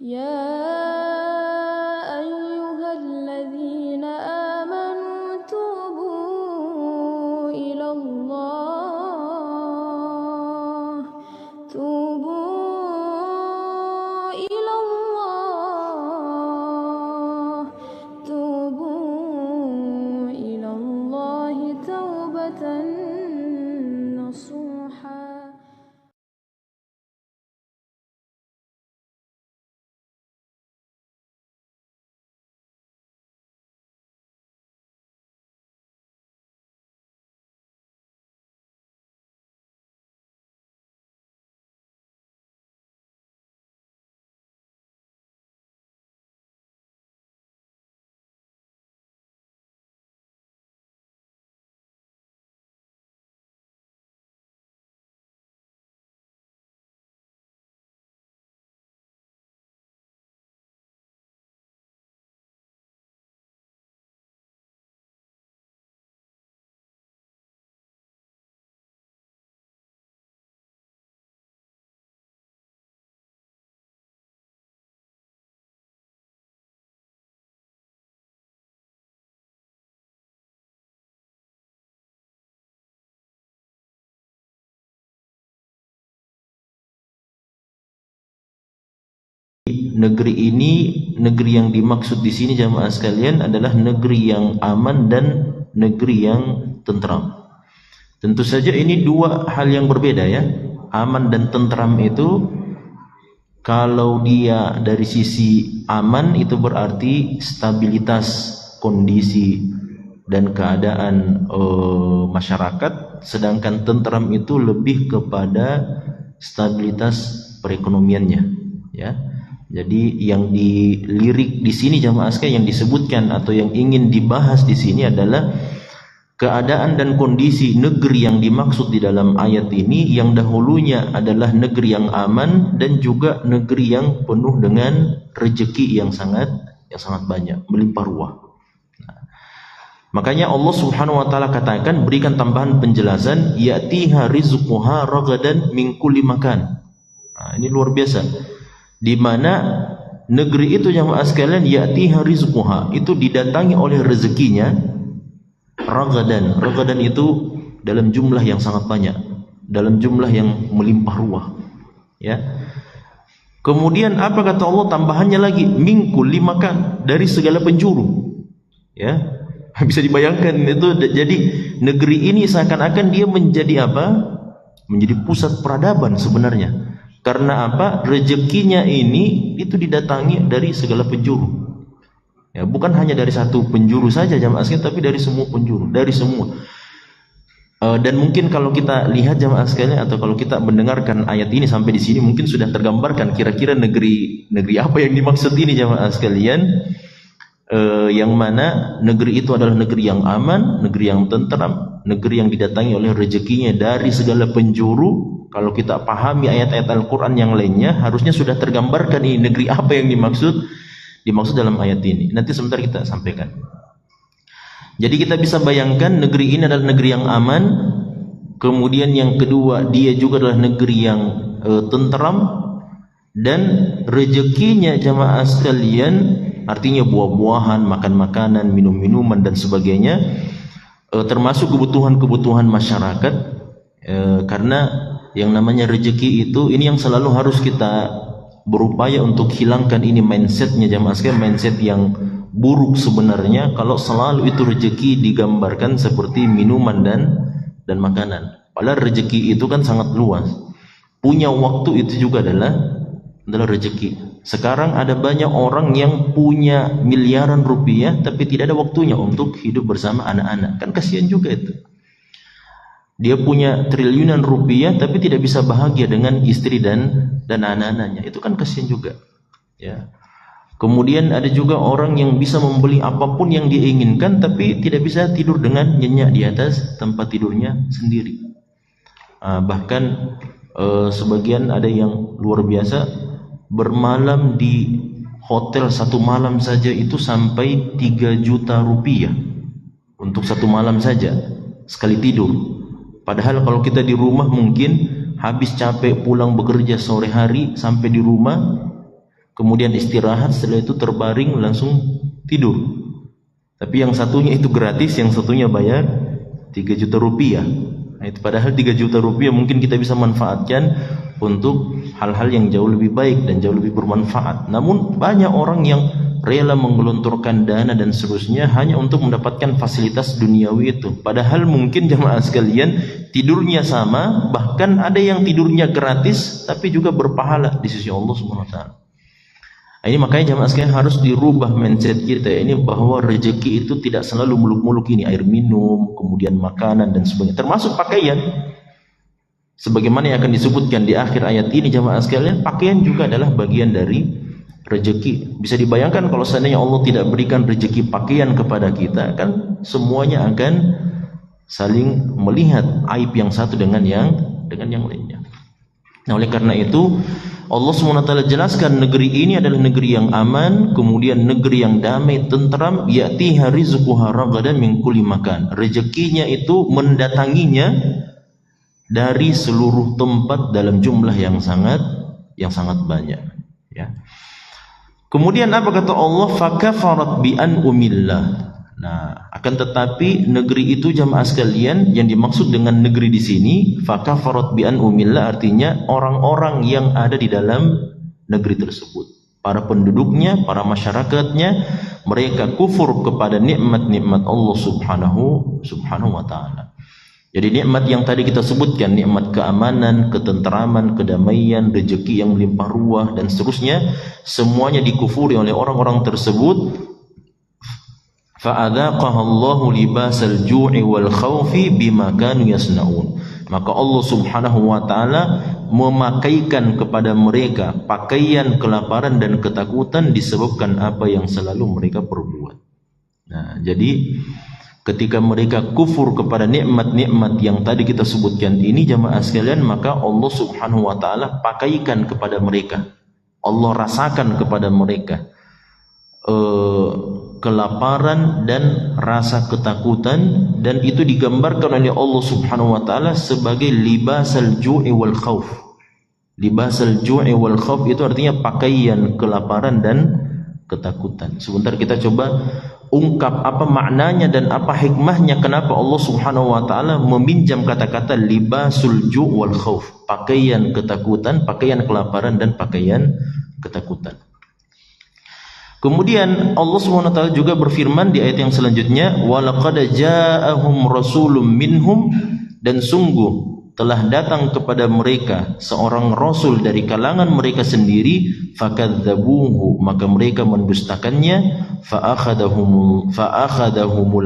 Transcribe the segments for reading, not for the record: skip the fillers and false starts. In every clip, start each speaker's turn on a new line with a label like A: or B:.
A: يا أيها الذين آمنوا توبوا إلى الله توبة نصوحا.
B: Negeri ini, negeri yang dimaksud di sini jamaah sekalian adalah negeri yang aman dan negeri yang tentram. Tentu saja ini dua hal yang berbeda ya. Aman dan tentram itu, kalau dia dari sisi aman itu berarti stabilitas kondisi dan keadaan masyarakat, sedangkan tentram itu lebih kepada stabilitas perekonomiannya ya. Jadi yang dilirik di sini jamaah sekalian, yang disebutkan atau yang ingin dibahas di sini adalah keadaan dan kondisi negeri yang dimaksud di dalam ayat ini, yang dahulunya adalah negeri yang aman dan juga negeri yang penuh dengan rezeki yang sangat banyak, melimpah ruah. Makanya Allah Subhanahu wa taala katakan, berikan tambahan penjelasan, ya'tiha rizquha ragadan min kulli makan. Ini luar biasa. Di mana negeri itu jamaah sekalian, ya'tiha rizquha, itu didatangi oleh rezekinya ragadan. Ragadan itu dalam jumlah yang sangat banyak, dalam jumlah yang melimpah ruah ya. Kemudian apa kata Allah tambahannya lagi, min kulli makan, dari segala penjuru ya. Bisa dibayangkan itu. Jadi negeri ini seakan-akan dia menjadi apa? Menjadi pusat peradaban sebenarnya. Karena apa? Rezekinya ini itu didatangi dari segala penjuru. Ya, bukan hanya dari satu penjuru saja jamaah sekalian, tapi dari semua penjuru, dari semua. Dan mungkin kalau kita lihat jamaah sekalian, atau kalau kita mendengarkan ayat ini sampai di sini, mungkin sudah tergambarkan kira-kira negeri apa yang dimaksud ini jamaah sekalian. Yang mana negeri itu adalah negeri yang aman, negeri yang tentram, negeri yang didatangi oleh rezekinya dari segala penjuru. Kalau kita pahami ayat-ayat Al-Quran yang lainnya, harusnya sudah tergambarkan ini negeri apa yang dimaksud dalam ayat ini. Nanti sebentar kita sampaikan. Jadi kita bisa bayangkan negeri ini adalah negeri yang aman. Kemudian yang kedua, dia juga adalah negeri yang tentram, dan rezekinya jamaah sekalian, artinya buah-buahan, makan makanan, minum-minuman dan sebagainya, termasuk kebutuhan-kebutuhan masyarakat. Karena yang namanya rezeki itu, ini yang selalu harus kita berupaya untuk hilangkan ini mindsetnya jamaah sekalian, mindset yang buruk sebenarnya. Kalau selalu itu rezeki digambarkan seperti minuman dan makanan, padahal rezeki itu kan sangat luas. Punya waktu itu juga adalah rezeki. Sekarang ada banyak orang yang punya miliaran rupiah tapi tidak ada waktunya untuk hidup bersama anak-anak. Kan kasihan juga itu. Dia punya triliunan rupiah tapi tidak bisa bahagia dengan istri dan anak-anaknya. Itu kan kasihan juga ya. Kemudian ada juga orang yang bisa membeli apapun yang dia inginkan tapi tidak bisa tidur dengan nyenyak di atas tempat tidurnya sendiri. Bahkan sebagian ada yang luar biasa, bermalam di hotel satu malam saja itu sampai 3 juta rupiah untuk satu malam saja sekali tidur. Padahal kalau kita di rumah mungkin habis capek pulang bekerja sore hari, sampai di rumah kemudian istirahat, setelah itu terbaring langsung tidur. Tapi yang satunya itu gratis, yang satunya bayar 3 juta rupiah. Nah, itu padahal 3 juta rupiah mungkin kita bisa manfaatkan untuk hal-hal yang jauh lebih baik dan jauh lebih bermanfaat. Namun banyak orang yang rela menggelontorkan dana dan seterusnya hanya untuk mendapatkan fasilitas duniawi itu. Padahal mungkin jamaah sekalian tidurnya sama, bahkan ada yang tidurnya gratis tapi juga berpahala di sisi Allah Subhanahu wa taala. Ini makanya jamaah sekalian harus dirubah mindset kita ini, bahwa rezeki itu tidak selalu muluk-muluk ini, air minum, kemudian makanan dan sebagainya, termasuk pakaian. Sebagaimana yang akan disebutkan di akhir ayat ini jamaah sekalian, pakaian juga adalah bagian dari rezeki. Bisa dibayangkan kalau seandainya Allah tidak berikan rezeki pakaian kepada kita, kan semuanya akan saling melihat aib yang satu dengan yang lainnya. Nah, oleh karena itu Allah SWT jelaskan negeri ini adalah negeri yang aman, kemudian negeri yang damai, tentram, ya'tiha rizquha ragadan min kulli makan. Rezekinya itu mendatanginya dari seluruh tempat dalam jumlah yang sangat banyak, ya. Kemudian apa kata Allah? Fakafarat bi an'umillah. Nah, akan tetapi negeri itu jamaah sekalian, yang dimaksud dengan negeri di sini fakafarat bi an'umillah artinya orang-orang yang ada di dalam negeri tersebut, para penduduknya, para masyarakatnya, mereka kufur kepada nikmat-nikmat Allah subhanahu wa taala. Jadi nikmat yang tadi kita sebutkan, nikmat keamanan, ketenteraman, kedamaian, rezeki yang melimpah ruah dan seterusnya, semuanya dikufuri oleh orang-orang tersebut. Fa'adzaqaha Allahu libasal ju'i wal khaufi bima kanu yasnaun. Maka Allah Subhanahu wa taala memakaikan kepada mereka pakaian kelaparan dan ketakutan disebabkan apa yang selalu mereka perbuat. Nah, jadi ketika mereka kufur kepada nikmat-nikmat yang tadi kita sebutkan ini jamaah sekalian, maka Allah Subhanahu wa taala pakaikan kepada mereka, Allah rasakan kepada mereka kelaparan dan rasa ketakutan, dan itu digambarkan oleh Allah Subhanahu wa taala sebagai libasal ju'i wal khauf. Libasal ju'i wal khauf itu artinya pakaian kelaparan dan ketakutan. Sebentar kita coba ungkap apa maknanya dan apa hikmahnya kenapa Allah Subhanahu wa taala meminjam kata-kata libasul ju' wal khauf, pakaian ketakutan, pakaian kelaparan dan pakaian ketakutan. Kemudian Allah Subhanahu wa taala juga berfirman di ayat yang selanjutnya, walaqad ja'ahum rasulun minhum, dan sungguh telah datang kepada mereka seorang rasul dari kalangan mereka sendiri, fakadzabuhu, maka mereka mendustakannya, fa'akhadahumul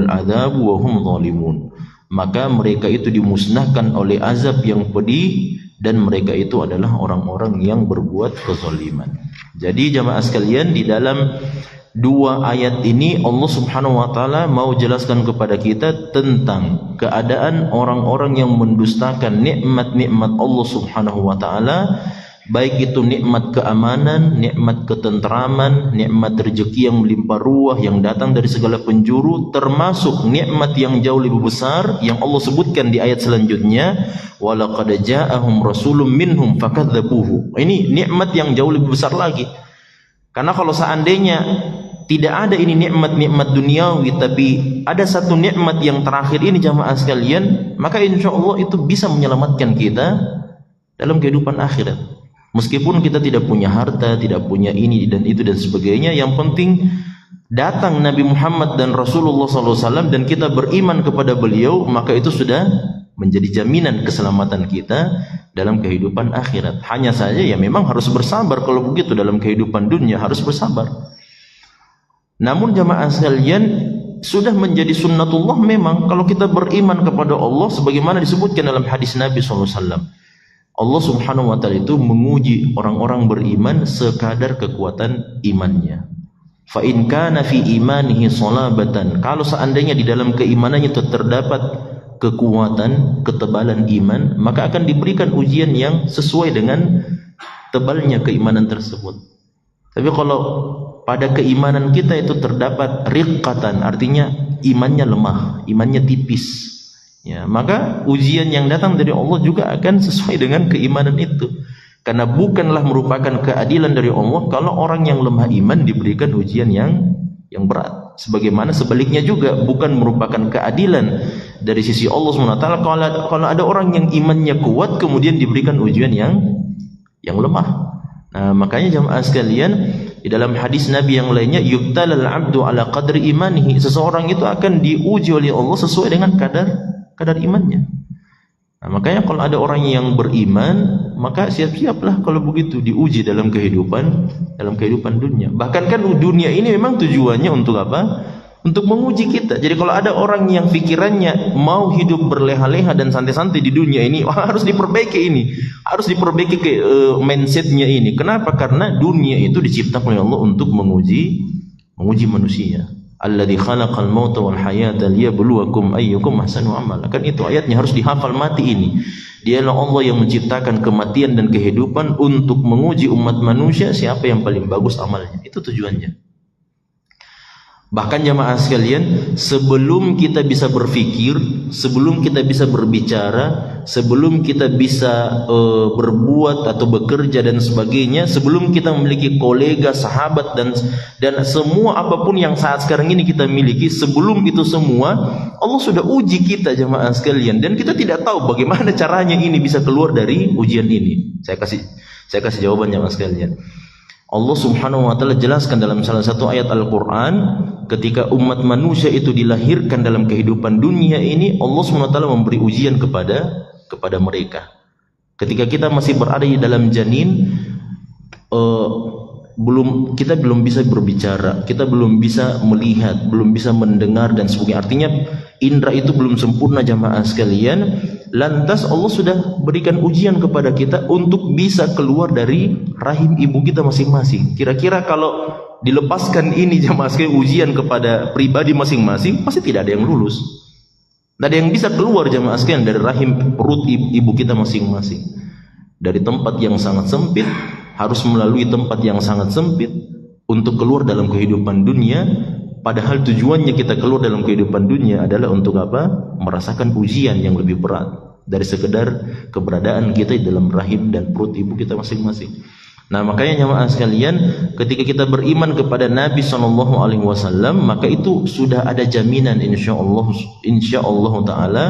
B: adzabu wa hum zalimun, maka mereka itu dimusnahkan oleh azab yang pedih dan mereka itu adalah orang-orang yang berbuat kezaliman. Jadi jamaah sekalian, di dalam dua ayat ini Allah Subhanahu wa taala mau jelaskan kepada kita tentang keadaan orang-orang yang mendustakan nikmat-nikmat Allah Subhanahu wa taala, baik itu nikmat keamanan, nikmat ketenteraman, nikmat rezeki yang melimpah ruah yang datang dari segala penjuru, termasuk nikmat yang jauh lebih besar yang Allah sebutkan di ayat selanjutnya, walaqad ja'ahum rasulun minhum fakadzabuhu. Ini nikmat yang jauh lebih besar lagi. Karena kalau seandainya tidak ada ini nikmat-nikmat duniawi, tapi ada satu nikmat yang terakhir ini jamaah sekalian, maka insya Allah itu bisa menyelamatkan kita dalam kehidupan akhirat. Meskipun kita tidak punya harta, tidak punya ini dan itu dan sebagainya, yang penting datang Nabi Muhammad dan Rasulullah SAW dan kita beriman kepada beliau, maka itu sudah menjadi jaminan keselamatan kita dalam kehidupan akhirat. Hanya saja ya memang harus bersabar. Kalau begitu dalam kehidupan dunia harus bersabar. Namun jamaah sekalian, sudah menjadi sunnatullah memang kalau kita beriman kepada Allah sebagaimana disebutkan dalam hadis Nabi SAW. Allah Subhanahu wa taala itu menguji orang-orang beriman sekadar kekuatan imannya. Fa in kana fi imanihi salabatan, kalau seandainya di dalam keimanannya itu terdapat kekuatan, ketebalan iman, maka akan diberikan ujian yang sesuai dengan tebalnya keimanan tersebut. Tapi kalau pada keimanan kita itu terdapat riqqatan, artinya imannya lemah, imannya tipis, ya, maka ujian yang datang dari Allah juga akan sesuai dengan keimanan itu. Karena bukanlah merupakan keadilan dari Allah kalau orang yang lemah iman diberikan ujian yang berat. Sebagaimana sebaliknya juga bukan merupakan keadilan dari sisi Allah SWT kalau ada orang yang imannya kuat kemudian diberikan ujian yang lemah. Nah, makanya jamaah sekalian, di dalam hadis Nabi yang lainnya, yubtalal abdu ala qadri imanihi, seseorang itu akan diuji oleh Allah sesuai dengan kadar imannya. Nah, makanya kalau ada orang yang beriman, maka siap-siaplah kalau begitu diuji dalam kehidupan dunia. Bahkan kan dunia ini memang tujuannya untuk apa? Untuk menguji kita. Jadi kalau ada orang yang pikirannya mau hidup berleha-leha dan santai-santai di dunia ini, harus diperbaiki ini. Harus diperbaiki mindsetnya ini. Kenapa? Karena dunia itu diciptakan oleh Allah untuk menguji manusia. Alladzi khalaqal mauta wal hayata liyabluwakum ayyukum ahsanu amala. Kan itu ayatnya harus dihafal mati ini. Dialah Allah yang menciptakan kematian dan kehidupan untuk menguji umat manusia siapa yang paling bagus amalnya. Itu tujuannya. Bahkan jamaah sekalian, sebelum kita bisa berpikir, sebelum kita bisa berbicara, sebelum kita bisa berbuat atau bekerja dan sebagainya, sebelum kita memiliki kolega, sahabat dan semua apapun yang saat sekarang ini kita miliki, sebelum itu semua Allah sudah uji kita jamaah sekalian, dan kita tidak tahu bagaimana caranya ini bisa keluar dari ujian ini. Saya kasih jawaban jamaah sekalian. Allah Subhanahu wa taala jelaskan dalam salah satu ayat Al-Qur'an, ketika umat manusia itu dilahirkan dalam kehidupan dunia ini, Allah Subhanahu wa taala memberi ujian kepada mereka. Ketika kita masih berada di dalam janin, kita belum bisa berbicara, kita belum bisa melihat, belum bisa mendengar dan sebagainya. Artinya indera itu belum sempurna jamaah sekalian. Lantas Allah sudah berikan ujian kepada kita untuk bisa keluar dari rahim ibu kita masing-masing. Kira-kira kalau dilepaskan ini jamaah sekalian ujian kepada pribadi masing-masing, pasti tidak ada yang lulus. Tidak ada yang bisa keluar jamaah sekalian dari rahim perut ibu kita masing-masing. Dari tempat yang sangat sempit, harus melalui tempat yang sangat sempit untuk keluar dalam kehidupan dunia. Padahal tujuannya kita keluar dalam kehidupan dunia adalah untuk apa? Merasakan ujian yang lebih berat dari sekedar keberadaan kita di dalam rahim dan perut ibu kita masing-masing. Nah, makanya jemaah sekalian, ketika kita beriman kepada Nabi SAW, maka itu sudah ada jaminan insyaallah taala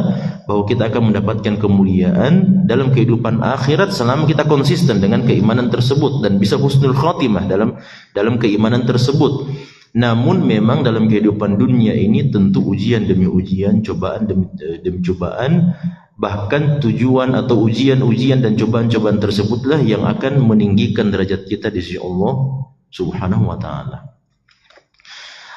B: bahwa kita akan mendapatkan kemuliaan dalam kehidupan akhirat selama kita konsisten dengan keimanan tersebut dan bisa husnul khatimah dalam keimanan tersebut. Namun memang dalam kehidupan dunia ini tentu ujian demi ujian, cobaan demi cobaan, bahkan tujuan atau ujian-ujian dan cobaan-cobaan tersebutlah yang akan meninggikan derajat kita di sisi Allah Subhanahu wa taala.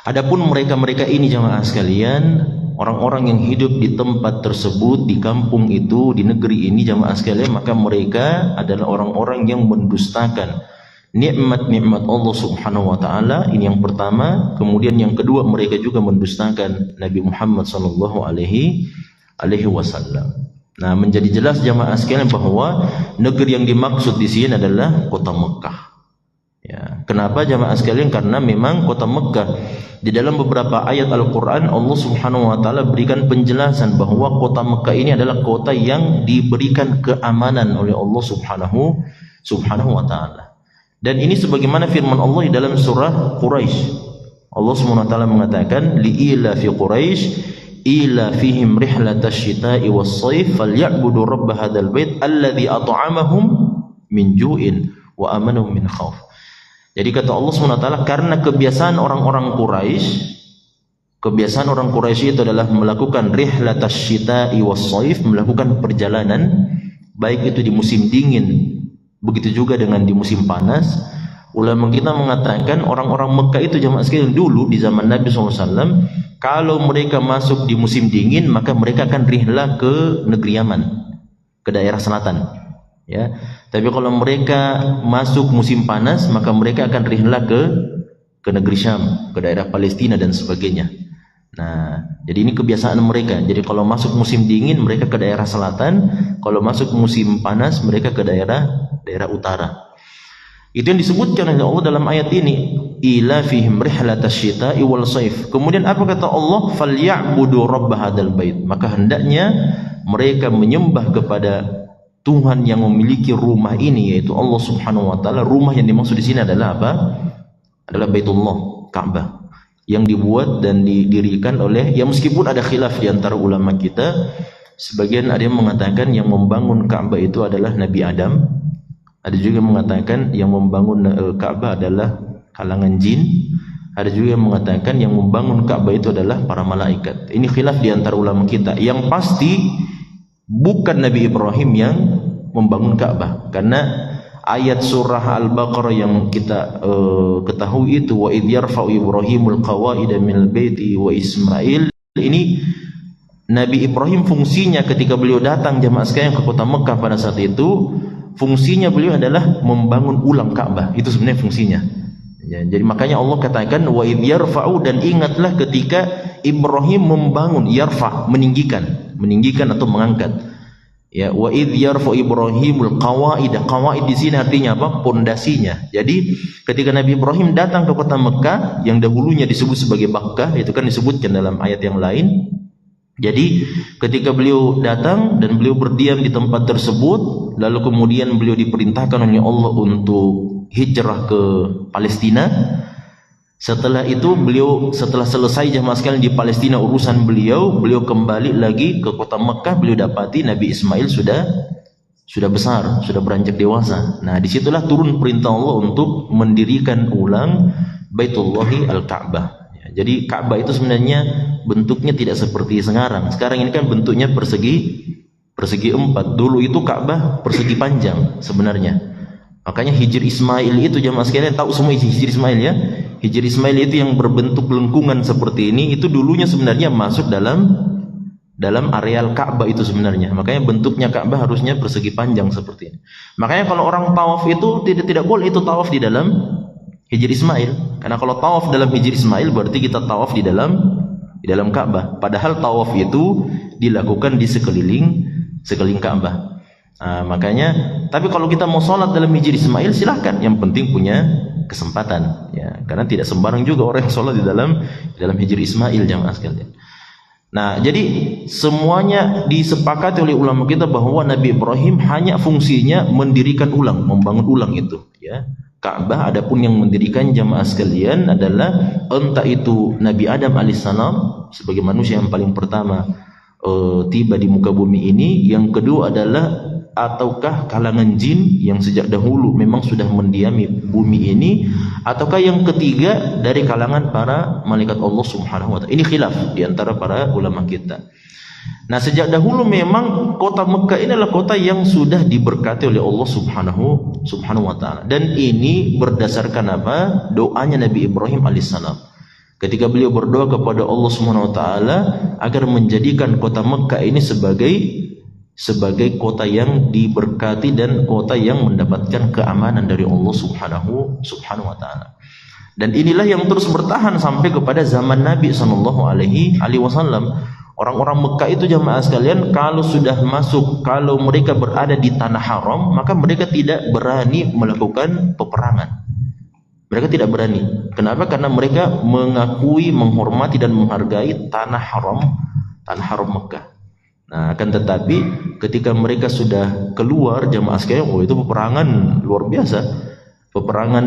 B: Adapun mereka-mereka ini jemaah sekalian, orang-orang yang hidup di tempat tersebut, di kampung itu, di negeri ini jemaah sekalian, maka mereka adalah orang-orang yang mendustakan nikmat-nikmat Allah Subhanahu wa taala. Ini yang pertama. Kemudian yang kedua, mereka juga mendustakan Nabi Muhammad sallallahu alaihi wasallam. Nah, menjadi jelas jamaah sekalian bahwa negeri yang dimaksud di sini adalah kota Mekah. Ya, kenapa jamaah sekalian? Karena memang kota Mekah di dalam beberapa ayat Al-Qur'an Allah Subhanahu wa taala berikan penjelasan bahwa kota Mekah ini adalah kota yang diberikan keamanan oleh Allah Subhanahu wa taala. Dan ini sebagaimana firman Allah di dalam surah Quraisy. Allah Subhanahu wa taala mengatakan, li'ila fi Quraisy ila fihim rihlatash shita'i was-shayf falyabudu rabb hadzal bait alladzi at'amahum min ju'in wa amanahum min khauf. Jadi kata Allah Subhanahu wa taala, karena kebiasaan orang Quraisy itu adalah melakukan rihlatash shita'i was-shayf, melakukan perjalanan baik itu di musim dingin, begitu juga dengan di musim panas. Ulama kita mengatakan orang-orang Mekah itu jamaah sekalian dulu di zaman Nabi SAW, kalau mereka masuk di musim dingin maka mereka akan rihlah ke negeri Yaman, ke daerah selatan. Ya, tapi kalau mereka masuk musim panas maka mereka akan rihlah ke negeri Syam, ke daerah Palestina dan sebagainya. Nah, jadi ini kebiasaan mereka. Jadi kalau masuk musim dingin mereka ke daerah selatan, kalau masuk musim panas mereka ke daerah utara. Itu yang disebutkan oleh Allah dalam ayat ini, ila fihim rihlatash shita'i wal shayf. Kemudian apa kata Allah? Falyabudu rabb hadzal bait. Maka hendaknya mereka menyembah kepada Tuhan yang memiliki rumah ini, yaitu Allah Subhanahu wa taala. Rumah yang dimaksud di sini adalah apa? Adalah Baitullah, Ka'bah, yang dibuat dan didirikan oleh, ya meskipun ada khilaf di antara ulama kita, sebagian ada yang mengatakan yang membangun Ka'bah itu adalah Nabi Adam, ada juga yang mengatakan yang membangun Ka'bah adalah kalangan jin, ada juga yang mengatakan yang membangun Ka'bah itu adalah para malaikat. Ini khilaf di antara ulama kita. Yang pasti bukan Nabi Ibrahim yang membangun Ka'bah, karena ayat surah Al-Baqarah yang kita ketahui itu, wa idh yarfa'u Ibrahimul qawaida minal baiti wa Ismail, ini Nabi Ibrahim fungsinya ketika beliau datang jamaah sekalian ke kota Mekah pada saat itu, fungsinya beliau adalah membangun ulang Ka'bah. Itu sebenarnya fungsinya. Ya, jadi makanya Allah katakan wa idh yarfa'u, dan ingatlah ketika Ibrahim membangun, yarfa, meninggikan atau mengangkat. Ya, wa idh yarfa'u Ibrahimul qawaid. Qawaid di sini artinya apa? Pondasinya. Jadi ketika Nabi Ibrahim datang ke kota Mekah yang dahulunya disebut sebagai Makkah, itu kan disebutkan dalam ayat yang lain. Jadi ketika beliau datang dan beliau berdiam di tempat tersebut, lalu kemudian beliau diperintahkan oleh Allah untuk hijrah ke Palestina. Setelah itu beliau, setelah selesai jamaah sekalian di Palestina urusan beliau kembali lagi ke kota Mekah. Beliau dapati Nabi Ismail sudah besar, sudah beranjak dewasa. Nah, disitulah turun perintah Allah untuk mendirikan ulang Baitullahi Al-Ka'bah. Ya, jadi Ka'bah itu sebenarnya bentuknya tidak seperti sekarang. Sekarang ini kan bentuknya persegi empat. Dulu itu Ka'bah persegi panjang sebenarnya. Makanya Hijr Ismail itu jamaah sekalian tahu semua Hijr Ismail ya. Hijr Ismail itu yang berbentuk lengkungan seperti ini, itu dulunya sebenarnya masuk dalam areal Ka'bah itu sebenarnya. Makanya bentuknya Ka'bah harusnya persegi panjang seperti ini. Makanya kalau orang tawaf itu tidak boleh itu tawaf di dalam Hijr Ismail. Karena kalau tawaf dalam Hijr Ismail berarti kita tawaf di dalam Ka'bah. Padahal tawaf itu dilakukan di sekeliling Ka'bah. Nah, makanya, tapi kalau kita mau sholat dalam Hijr Ismail silahkan, yang penting punya kesempatan ya, karena tidak sembarang juga orang yang sholat di dalam Hijr Ismail jamaah sekalian. Nah, jadi semuanya disepakati oleh ulama kita bahwa Nabi Ibrahim hanya fungsinya mendirikan ulang, membangun ulang itu ya Ka'bah. Adapun yang mendirikan jamaah sekalian adalah entah itu Nabi Adam alaihissalam sebagai manusia yang paling pertama tiba di muka bumi ini, yang kedua adalah ataukah kalangan jin yang sejak dahulu memang sudah mendiami bumi ini, ataukah yang ketiga dari kalangan para malaikat Allah Subhanahu wa taala. Ini khilaf di antara para ulama kita. Nah, sejak dahulu memang kota Mekah ini adalah kota yang sudah diberkati oleh Allah Subhanahu wa taala. Dan ini berdasarkan apa? Doanya Nabi Ibrahim alaihissalam. Ketika beliau berdoa kepada Allah Subhanahu wa taala agar menjadikan kota Mekah ini sebagai kota yang diberkati dan kota yang mendapatkan keamanan dari Allah Subhanahu wa taala. Dan inilah yang terus bertahan sampai kepada zaman Nabi sallallahu alaihi wasallam. Orang-orang Mekah itu jamaah sekalian kalau sudah masuk, kalau mereka berada di tanah haram, maka mereka tidak berani melakukan peperangan. Mereka tidak berani. Kenapa? Karena mereka mengakui, menghormati dan menghargai tanah haram Mekah. Nah, akan tetapi ketika mereka sudah keluar jamaah sekalian, itu peperangan luar biasa. Peperangan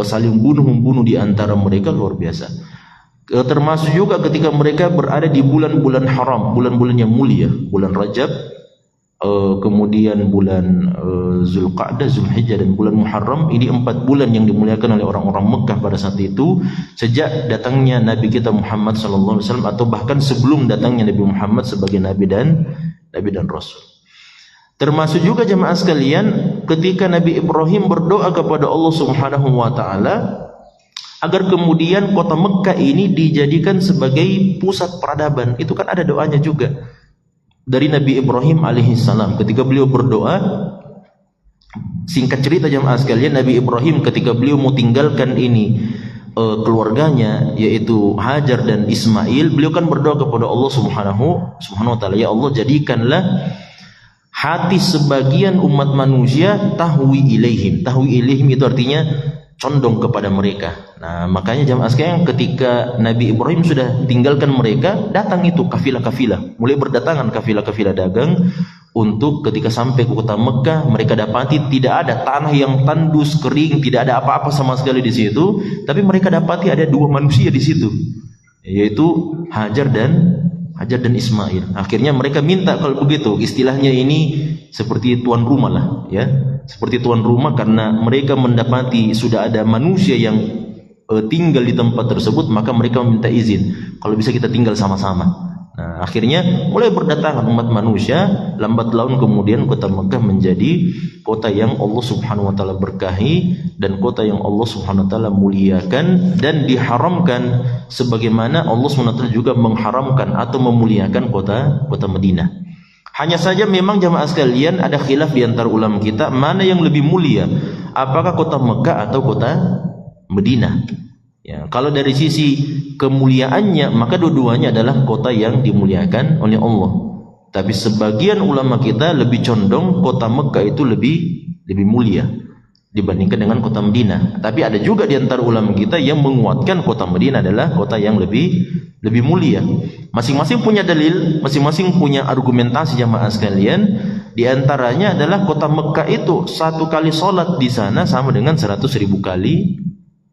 B: saling bunuh-membunuh di antara mereka luar biasa. Termasuk juga ketika mereka berada di bulan-bulan haram, bulan-bulan yang mulia, bulan Rajab, kemudian bulan Zulqa'dah, Zulhijjah dan bulan Muharram. Ini 4 bulan yang dimuliakan oleh orang-orang Mekah pada saat itu, sejak datangnya Nabi kita Muhammad sallallahu alaihi wasallam, atau bahkan sebelum datangnya Nabi Muhammad sebagai Nabi dan Rasul. Termasuk juga jemaah sekalian ketika Nabi Ibrahim berdoa kepada Allah Subhanahu wa taala agar kemudian kota Mekah ini dijadikan sebagai pusat peradaban. Itu kan ada doanya juga dari Nabi Ibrahim alaihissalam. Ketika beliau berdoa, singkat cerita jemaah sekalian, Nabi Ibrahim ketika beliau mau tinggalkan ini keluarganya yaitu Hajar dan Ismail, beliau kan berdoa kepada Allah Subhanahu wa taala, ya Allah, jadikanlah hati sebagian umat manusia tahwi ilaihim. Tahwi ilaihim itu artinya condong kepada mereka. Nah, makanya jamaah sekalian ketika Nabi Ibrahim sudah tinggalkan mereka, datang itu kafilah-kafilah, mulai berdatangan kafilah-kafilah dagang untuk ketika sampai ke kota Mekah mereka dapati tidak ada tanah yang tandus kering, tidak ada apa-apa sama sekali di situ, tapi mereka dapati ada dua manusia di situ, yaitu Hajar dan Ismail. Akhirnya mereka minta kalau begitu, istilahnya ini seperti tuan rumah lah, ya, seperti tuan rumah, karena mereka mendapati sudah ada manusia yang tinggal di tempat tersebut, maka mereka meminta izin kalau bisa kita tinggal sama-sama. Nah, akhirnya mulai berdatangan umat manusia, lambat laun kemudian kota Mekah menjadi kota yang Allah Subhanahu wa taala berkahi dan kota yang Allah Subhanahu wa taala muliakan dan diharamkan sebagaimana Allah Subhanahu wa taala juga mengharamkan atau memuliakan kota Madinah. Hanya saja memang jamaah sekalian ada khilaf di antara ulama kita mana yang lebih mulia, apakah kota Mekah atau kota Madinah. Ya, kalau dari sisi kemuliaannya maka dua-duanya adalah kota yang dimuliakan oleh Allah. Tapi sebagian ulama kita lebih condong kota Mekah itu lebih mulia dibandingkan dengan kota Madinah. Tapi ada juga di antara ulama kita yang menguatkan kota Madinah adalah kota yang lebih mulia. Masing-masing punya dalil, masing-masing punya argumentasi jamaah sekalian. Di antaranya adalah kota Mekah itu satu kali sholat di sana sama dengan 100.000 kali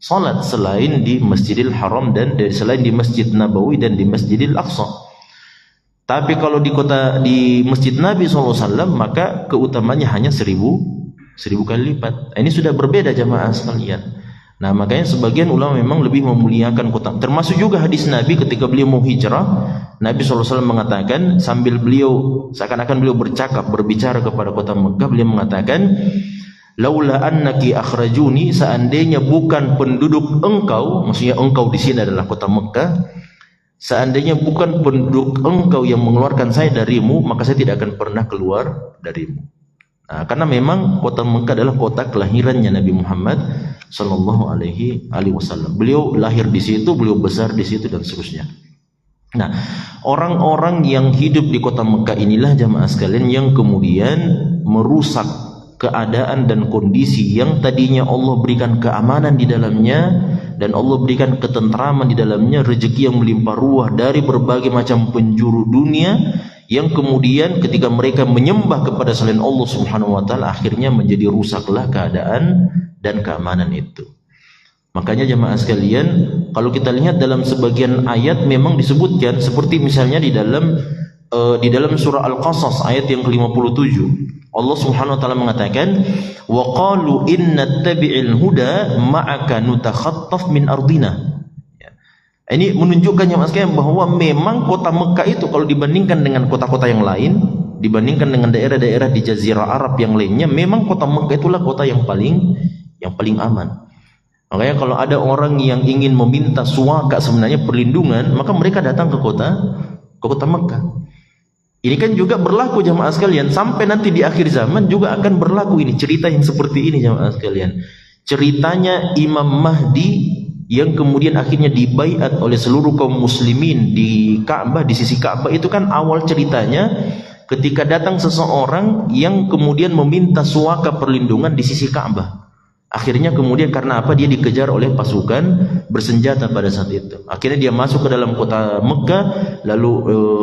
B: salat selain di Masjidil Haram dan selain di Masjid Nabawi dan di Masjidil Aqsa. Tapi kalau di Masjid Nabi SAW maka keutamanya hanya 1.000 kali lipat. Ini sudah berbeda jamaah sekalian. Nah, makanya sebagian ulama memang lebih memuliakan kota. Termasuk juga hadis Nabi ketika beliau mau hijrah, Nabi SAW mengatakan sambil beliau seakan-akan beliau berbicara kepada kota Mekah, beliau mengatakan, laula annaki akhrajuni, seandainya bukan penduduk engkau, maksudnya engkau di sini adalah kota Mekah, seandainya bukan penduduk engkau yang mengeluarkan saya darimu, maka saya tidak akan pernah keluar darimu. Nah, karena memang kota Mekah adalah kota kelahirannya Nabi Muhammad sallallahu alaihi wasallam. Beliau lahir di situ, beliau besar di situ dan seterusnya. Nah, orang-orang yang hidup di kota Mekah inilah jamaah sekalian yang kemudian merusak keadaan dan kondisi yang tadinya Allah berikan keamanan di dalamnya dan Allah berikan ketentraman di dalamnya, rezeki yang melimpah ruah dari berbagai macam penjuru dunia, yang kemudian ketika mereka menyembah kepada selain Allah Subhanahu wa taala akhirnya menjadi rusaklah keadaan dan keamanan itu. Makanya jemaah sekalian, kalau kita lihat dalam sebagian ayat memang disebutkan seperti misalnya di dalam surah Al-Qasas ayat yang ke-57. Allah Subhanahu wa taala mengatakan, wa qalu inna tabi'il huda ma'aka nutakhattaf min ardina. Ya. Ini menunjukkan jemaah sekalian bahwa memang kota Mekah itu kalau dibandingkan dengan kota-kota yang lain, dibandingkan dengan daerah-daerah di Jazirah Arab yang lainnya, memang kota Mekah itulah kota yang paling aman. Makanya kalau ada orang yang ingin meminta suaka sebenarnya perlindungan, maka mereka datang ke kota Mekah. Ini kan juga berlaku jamaah sekalian, sampai nanti di akhir zaman juga akan berlaku ini cerita yang seperti ini jamaah sekalian. Ceritanya Imam Mahdi yang kemudian akhirnya dibaiat oleh seluruh kaum muslimin di Ka'bah, di sisi Ka'bah, itu kan awal ceritanya ketika datang seseorang yang kemudian meminta suaka perlindungan di sisi Ka'bah. Akhirnya kemudian karena apa? Dia dikejar oleh pasukan bersenjata pada saat itu. Akhirnya dia masuk ke dalam kota Mekah, lalu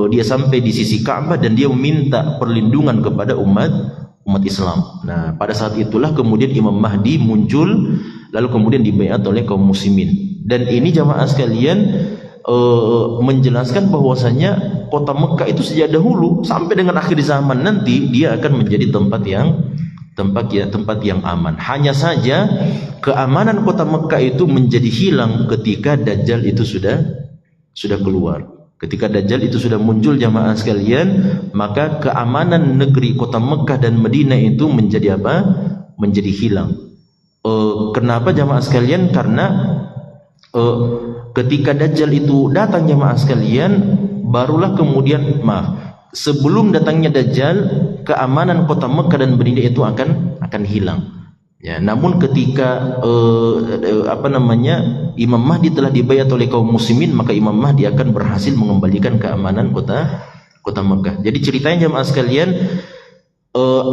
B: dia sampai di sisi Ka'bah dan dia meminta perlindungan kepada umat Islam. Nah, pada saat itulah kemudian Imam Mahdi muncul, lalu kemudian dibaiat oleh kaum muslimin. Dan ini jamaah sekalian menjelaskan bahwasanya kota Mekah itu sejak dahulu sampai dengan akhir zaman nanti dia akan menjadi tempat yang aman. Hanya saja keamanan kota Mekah itu menjadi hilang ketika Dajjal itu sudah keluar. Ketika Dajjal itu sudah muncul jamaah sekalian, maka keamanan negeri kota Mekah dan Madinah itu menjadi apa? Menjadi hilang. Kenapa jamaah sekalian? Karena ketika Dajjal itu datang jamaah sekalian, barulah kemudian sebelum datangnya Dajjal, keamanan kota Mekah dan Madinah itu akan hilang. Ya, namun ketika Imam Mahdi telah dibaiat oleh kaum muslimin, maka Imam Mahdi akan berhasil mengembalikan keamanan kota Mekah. Jadi ceritanya jemaah sekalian,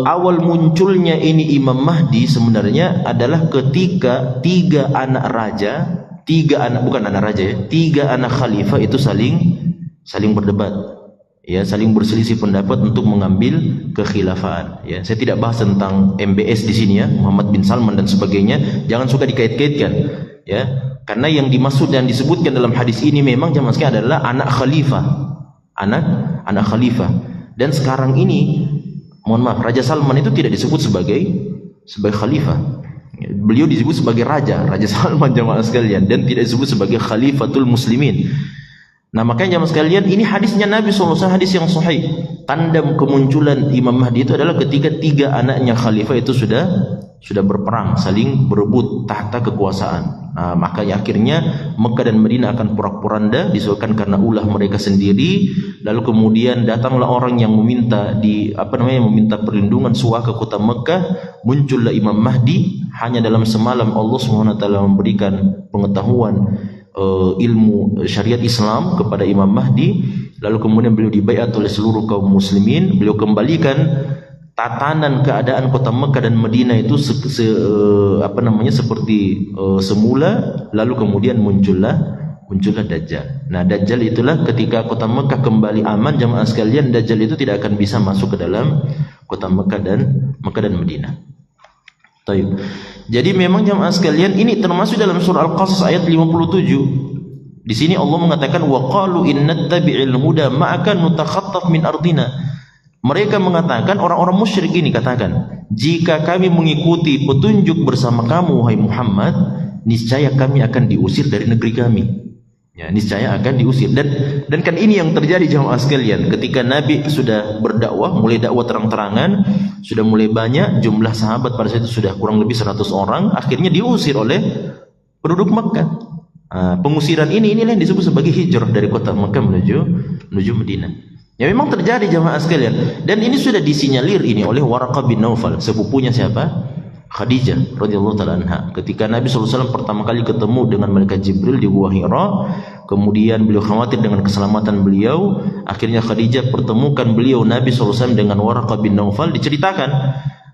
B: awal munculnya ini Imam Mahdi sebenarnya adalah ketika tiga anak khalifah itu saling berdebat. ya, saling berselisih pendapat untuk mengambil kekhilafaan. Ya, saya tidak bahas tentang MBS di sini ya, Muhammad bin Salman dan sebagainya. Jangan suka dikait-kaitkan, ya. Karena yang dimaksud dan disebutkan dalam hadis ini memang jamaah sekalian adalah anak khalifah, anak khalifah. Dan sekarang ini, mohon maaf, Raja Salman itu tidak disebut sebagai khalifah. Beliau disebut sebagai Raja Salman jamaah sekalian, dan tidak disebut sebagai Khalifatul Muslimin. Nah, makanya jamaah sekalian, ini hadisnya Nabi SAW, hadis yang sahih. Tanda kemunculan Imam Mahdi itu adalah ketika 3 anaknya khalifah itu sudah berperang, saling berebut tahta kekuasaan. Nah, maka akhirnya Mekah dan Madinah akan porak-poranda disebabkan karena ulah mereka sendiri. Lalu kemudian datanglah orang yang meminta meminta perlindungan suah ke kota Mekah. Muncullah Imam Mahdi. Hanya dalam semalam Allah SWT memberikan pengetahuan ilmu syariat Islam kepada Imam Mahdi. Lalu kemudian beliau dibaiat oleh seluruh kaum muslimin. Beliau kembalikan tatanan keadaan kota Mekah dan Madinah itu seperti semula. Lalu kemudian muncullah Dajjal. Nah, Dajjal itulah ketika kota Mekah kembali aman jamaah sekalian, Dajjal itu tidak akan bisa masuk ke dalam kota Mekah dan Madinah. Taib. Jadi memang jamaah sekalian, ini termasuk dalam surah Al-Qasas ayat 57. Di sini Allah mengatakan wa qalu innattabi'il huda ma'aka nutakhattaf min ardina. Mereka mengatakan, orang-orang musyrik ini katakan, jika kami mengikuti petunjuk bersama kamu wahai Muhammad, niscaya kami akan diusir dari negeri kami. Ya, niscaya akan diusir. Dan kan ini yang terjadi jamaah sekalian, ketika Nabi sudah berdakwah, mulai dakwah terang-terangan, sudah mulai banyak, jumlah sahabat pada saat itu sudah kurang lebih 100 orang, akhirnya diusir oleh penduduk Mekah. Pengusiran inilah yang disebut sebagai hijrah dari kota Mekah menuju Madinah. Ya, memang terjadi jamaah sekalian, dan ini sudah disinyalir ini oleh Waraqah bin Naufal, sepupunya siapa? Khadijah radhiyallahu taala anha. Ketika Nabi SAW pertama kali ketemu dengan malaikat Jibril di Gua Hira, kemudian beliau khawatir dengan keselamatan beliau, akhirnya Khadijah pertemukan beliau Nabi SAW dengan Waraqah bin Naufal, diceritakan.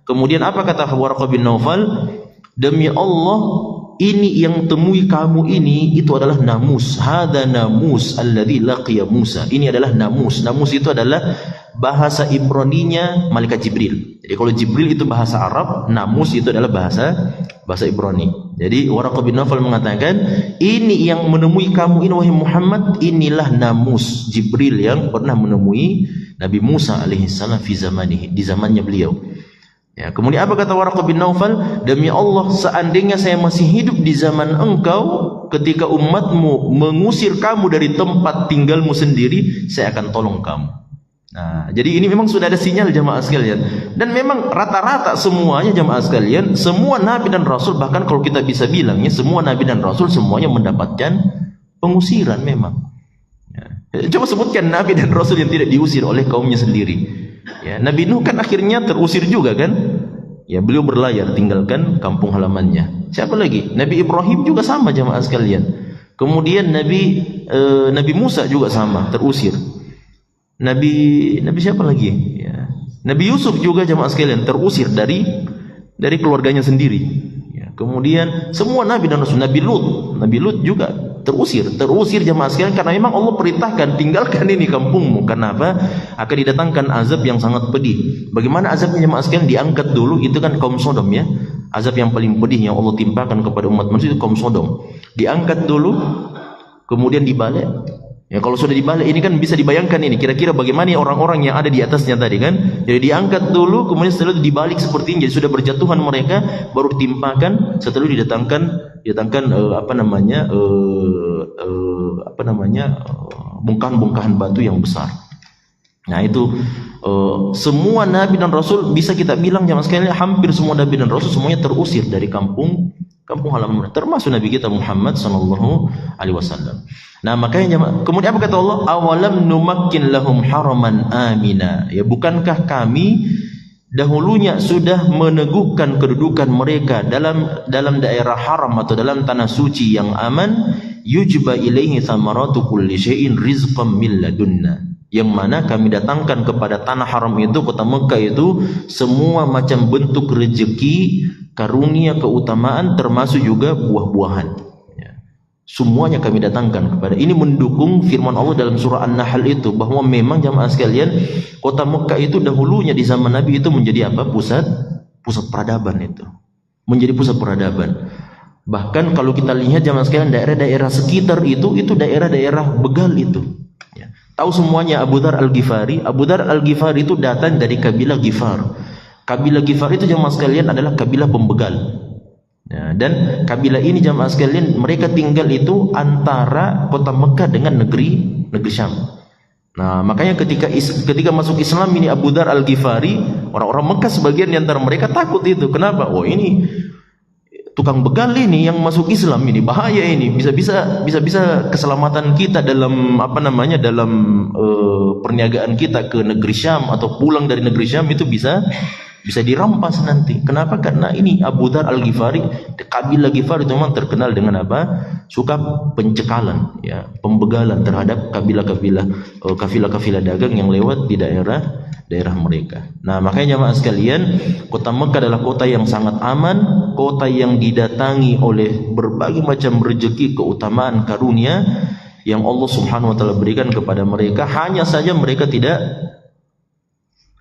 B: Kemudian apa kata Waraqah bin Naufal? Demi Allah, ini yang temui kamu ini itu adalah namus. Hadza namus alladzi laqiya Musa. Ini adalah namus. Namus itu adalah bahasa Ibraninya malaikat Jibril. Jadi kalau Jibril itu bahasa Arab, namus itu adalah bahasa Ibrani. Jadi Waraqah bin Naufal mengatakan, ini yang menemui kamu ini wahai Muhammad, inilah namus Jibril yang pernah menemui Nabi Musa alaihissalam di zamannya beliau. Ya, kemudian apa kata Waraqah bin Naufal? Demi Allah, seandainya saya masih hidup di zaman engkau, ketika umatmu mengusir kamu dari tempat tinggalmu sendiri, saya akan tolong kamu. Nah, jadi ini memang sudah ada sinyal jamaah sekalian. Dan memang rata-rata semuanya jamaah sekalian, semua nabi dan rasul, bahkan kalau kita bisa bilangnya semua nabi dan rasul semuanya mendapatkan pengusiran memang. Ya. Coba sebutkan nabi dan rasul yang tidak diusir oleh kaumnya sendiri. Ya, Nabi Nuh kan akhirnya terusir juga kan? Ya, beliau berlayar tinggalkan kampung halamannya. Siapa lagi? Nabi Ibrahim juga sama jamaah sekalian. Kemudian Nabi Musa juga sama, terusir. Nabi siapa lagi? Ya. Nabi Yusuf juga jamaah sekalian terusir dari keluarganya sendiri. Ya. Kemudian semua nabi dan rasul, Nabi Lut juga terusir jamaah sekalian, karena memang Allah perintahkan tinggalkan ini kampungmu. Kenapa? Akan didatangkan azab yang sangat pedih. Bagaimana azabnya jamaah sekalian? Diangkat dulu, itu kan kaum Sodom ya. Azab yang paling pedih yang Allah timpakan kepada umat manusia itu kaum Sodom. Diangkat dulu, kemudian dibalik. Ya, kalau sudah dibalik ini kan bisa dibayangkan ini kira-kira bagaimana orang-orang yang ada di atasnya tadi kan. Jadi diangkat dulu, kemudian setelah itu dibalik seperti ini, jadi sudah berjatuhan mereka, baru ditimpakan, setelah itu didatangkan bongkahan-bongkahan batu yang besar. Nah, itu semua nabi dan rasul bisa kita bilang jamaah sekalian, hampir semua nabi dan rasul semuanya terusir dari kampung halaman mereka, termasuk Nabi kita Muhammad sallallahu alaihi wasallam. Nah, makanya kemudian apa kata Allah? Awalam numakkin lahum haraman amina. Ya, bukankah kami dahulunya sudah meneguhkan kedudukan mereka dalam daerah haram atau dalam tanah suci yang aman, yujba ilaihi thamaratu kulli syai'in rizqan min ladunna. Yang mana kami datangkan kepada tanah haram itu, kota Mekah itu, semua macam bentuk rezeki, karunia, keutamaan, termasuk juga buah-buahan. Ya. Semuanya kami datangkan kepada. Ini mendukung firman Allah dalam surah An-Nahl itu, bahwa memang jamaah sekalian, kota Mekah itu dahulunya di zaman Nabi itu menjadi apa? Pusat peradaban itu. Menjadi pusat peradaban. Bahkan kalau kita lihat jamaah sekalian, daerah-daerah sekitar itu daerah-daerah begal itu. Ya. Tahu semuanya Abu Dzar Al-Ghifari. Abu Dzar Al-Ghifari itu datang dari kabilah Ghifar. Kabilah Ghifar itu jamaah sekalian adalah kabilah pembegal. Ya, dan kabilah ini jamaah sekalian, mereka tinggal itu antara kota Mekah dengan negeri Syam. Nah, makanya ketika masuk Islam ini Abu Dzar Al-Ghifari, orang-orang Mekah sebagian di antara mereka takut itu. Kenapa? Oh, ini tukang begal ini yang masuk Islam, ini bahaya, ini bisa keselamatan kita dalam dalam perniagaan kita ke negeri Syam atau pulang dari negeri Syam itu bisa dirampas nanti. Kenapa? Karena ini Abu Dzar Al-Ghifari, kabilah Ghifar itu memang terkenal dengan apa? Suka pencekalan, ya, pembegalan terhadap kafilah dagang yang lewat di daerah mereka. Nah, makanya jamaah sekalian, kota Mekah adalah kota yang sangat aman, kota yang didatangi oleh berbagai macam rezeki, keutamaan, karunia yang Allah Subhanahu wa taala berikan kepada mereka. Hanya saja mereka tidak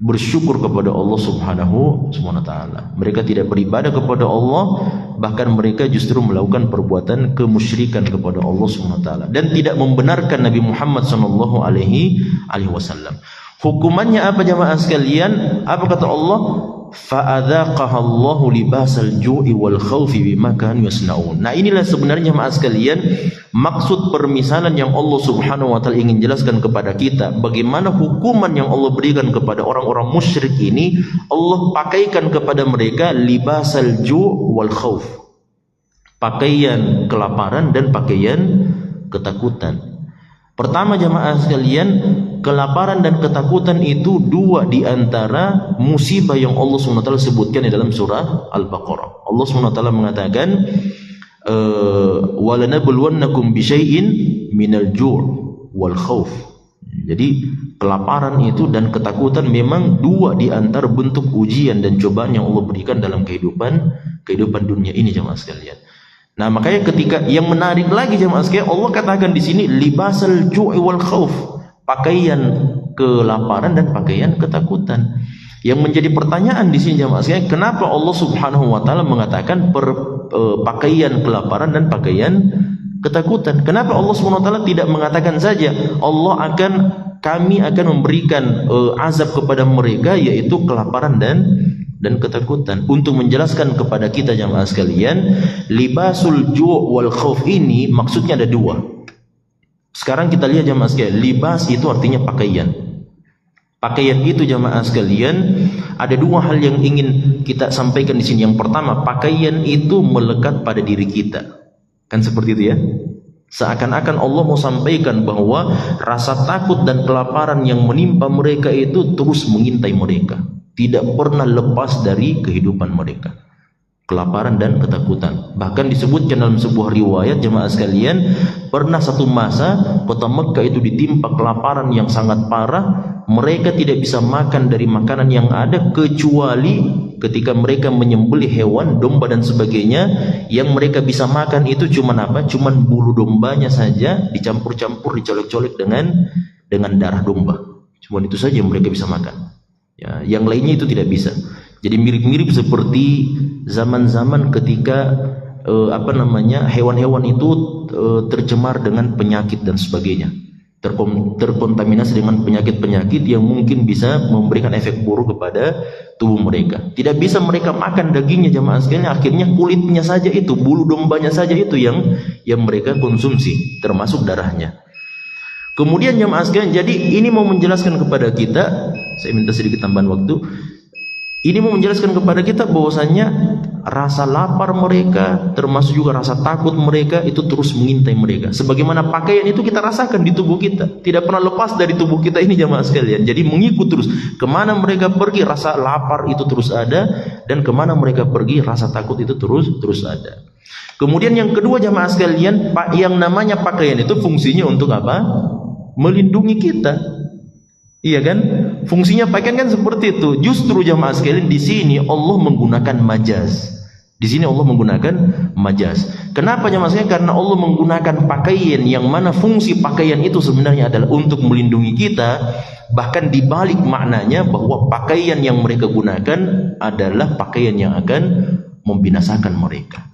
B: bersyukur kepada Allah Subhanahu wa taala. Mereka tidak beribadah kepada Allah, bahkan mereka justru melakukan perbuatan kemusyrikan kepada Allah Subhanahu wa taala dan tidak membenarkan Nabi Muhammad sallallahu alaihi wasallam. Hukumannya apa jamaah sekalian? Apa kata Allah? Fa'adzaqaha Allahu libasal ju'i wal khaufi bima kanu yasnaun. Nah, inilah sebenarnya jemaah sekalian maksud permisalan yang Allah Subhanahu wa taala ingin jelaskan kepada kita, bagaimana hukuman yang Allah berikan kepada orang-orang musyrik ini. Allah pakaikan kepada mereka libasal ju' wal khauf, pakaian kelaparan dan pakaian ketakutan. Pertama jemaah sekalian, kelaparan dan ketakutan itu dua di antara musibah yang Allah SWT sebutkan di dalam surah Al-Baqarah. Allah SWT mengatakan, وَلَنَبْلُوَنَّكُمْ بِشَيْءٍ مِنَ الْجُوعِ وَالْخَوْفِ. Jadi kelaparan itu dan ketakutan memang dua di antara bentuk ujian dan cobaan yang Allah berikan dalam kehidupan dunia ini jemaah sekalian. Nah, makanya ketika yang menarik lagi jemaah sekalian, Allah katakan di sini libasal ju'i wal khauf, pakaian kelaparan dan pakaian ketakutan. Yang menjadi pertanyaan di sini jemaah sekalian, kenapa Allah Subhanahu wa taala mengatakan pakaian kelaparan dan pakaian ketakutan? Kenapa Allah Subhanahu wa taala tidak mengatakan saja kami akan memberikan azab kepada mereka, yaitu kelaparan dan ketakutan? Untuk menjelaskan kepada kita jamaah sekalian, libasul ju' wal khauf ini maksudnya ada dua. Sekarang kita lihat jamaah sekalian, libas itu artinya pakaian. Pakaian itu jamaah sekalian, ada dua hal yang ingin kita sampaikan di sini. Yang pertama, pakaian itu melekat pada diri kita. Kan seperti itu ya? Seakan-akan Allah mau sampaikan bahwa rasa takut dan kelaparan yang menimpa mereka itu terus mengintai mereka, tidak pernah lepas dari kehidupan mereka. Kelaparan dan ketakutan. Bahkan disebutkan dalam sebuah riwayat jemaah sekalian, pernah satu masa kota Mekah itu ditimpa kelaparan yang sangat parah. Mereka tidak bisa makan dari makanan yang ada, kecuali ketika mereka menyembelih hewan, domba dan sebagainya. Yang mereka bisa makan itu cuman apa? Cuman bulu dombanya saja, dicampur-campur, dicolek-colek dengan darah domba. Cuman itu saja yang mereka bisa makan. Ya, yang lainnya itu tidak bisa. Jadi mirip-mirip seperti zaman-zaman ketika hewan-hewan itu tercemar dengan penyakit dan sebagainya, terkontaminasi dengan penyakit-penyakit yang mungkin bisa memberikan efek buruk kepada tubuh mereka. Tidak bisa mereka makan dagingnya jamaah sekalian, akhirnya kulitnya saja itu, bulu dombanya saja itu yang mereka konsumsi, termasuk darahnya. Kemudian jamaah sekalian, jadi ini mau menjelaskan kepada kita, saya minta sedikit tambahan waktu. Ini mau menjelaskan kepada kita bahwasanya rasa lapar mereka, termasuk juga rasa takut mereka itu terus mengintai mereka. Sebagaimana pakaian itu kita rasakan di tubuh kita, tidak pernah lepas dari tubuh kita ini jamaah sekalian. Jadi mengikut terus, kemana mereka pergi rasa lapar itu terus ada, dan kemana mereka pergi rasa takut itu terus ada. Kemudian yang kedua jamaah sekalian, yang namanya pakaian itu fungsinya untuk apa? Melindungi kita. Iya kan? Fungsinya pakaian kan seperti itu. Justru jamaah sekalian di sini Allah menggunakan majaz. Di sini Allah menggunakan majaz. Kenapa maksudnya? Karena Allah menggunakan pakaian yang mana fungsi pakaian itu sebenarnya adalah untuk melindungi kita. Bahkan dibalik maknanya bahwa pakaian yang mereka gunakan adalah pakaian yang akan membinasakan mereka.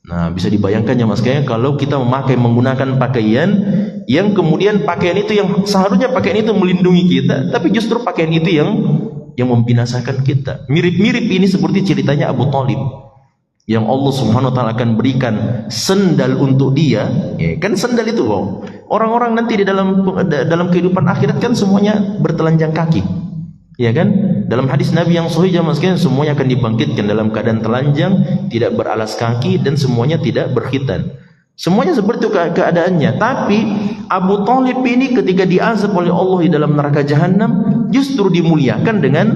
B: Nah, bisa dibayangkan ya mas kayak kalau kita menggunakan pakaian yang kemudian pakaian itu yang seharusnya pakaian itu melindungi kita, tapi justru pakaian itu yang membinasakan kita. Mirip-mirip ini seperti ceritanya Abu Thalib, yang Allah Subhanahu wa taala akan berikan sendal untuk dia. Ya, kan sendal itu orang-orang nanti di dalam kehidupan akhirat kan semuanya bertelanjang kaki. Ya kan? Dalam hadis Nabi yang sahih jamaah sekalian, semuanya akan dibangkitkan dalam keadaan telanjang, tidak beralas kaki dan semuanya tidak berkhitan. Semuanya seperti itu keadaannya. Tapi Abu Thalib ini ketika diazab oleh Allah di dalam neraka jahanam justru dimuliakan dengan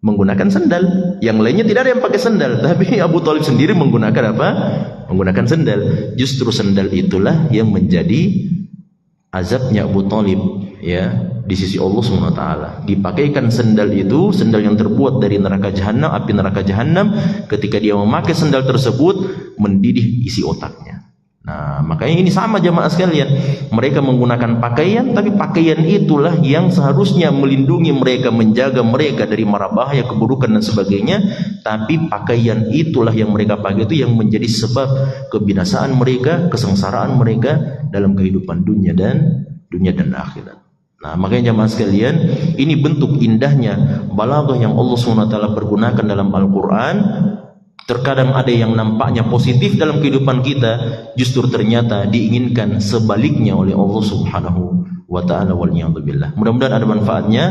B: menggunakan sendal. Yang lainnya tidak ada yang pakai sendal, tapi Abu Thalib sendiri menggunakan apa? Menggunakan sendal. Justru sendal itulah yang menjadi azabnya Abu Thalib, ya, di sisi Allah SWT. Dipakaikan sendal itu, sendal yang terbuat dari neraka jahanam, api neraka jahanam. Ketika dia memakai sendal tersebut, mendidih isi otaknya. Nah, makanya ini sama jamaah sekalian. Mereka menggunakan pakaian, tapi pakaian itulah yang seharusnya melindungi mereka, menjaga mereka dari mara bahaya, keburukan dan sebagainya. Tapi pakaian itulah yang mereka pakai itu yang menjadi sebab kebinasaan mereka, kesengsaraan mereka dalam kehidupan dunia dan akhirat. Nah, makanya jamaah sekalian, ini bentuk indahnya balaghah yang Allah SWT pergunakan dalam Al-Quran. Terkadang ada yang nampaknya positif dalam kehidupan kita, justru ternyata diinginkan sebaliknya oleh Allah Subhanahu wa ta'ala, waliyadzubillah. Mudah-mudahan ada manfaatnya.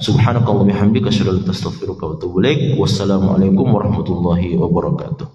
B: Subhanakallah bihamdika asyhadu an la ilaha illa anta astaghfiruka wa atubu ilaik. Wassalamualaikum warahmatullahi wabarakatuh.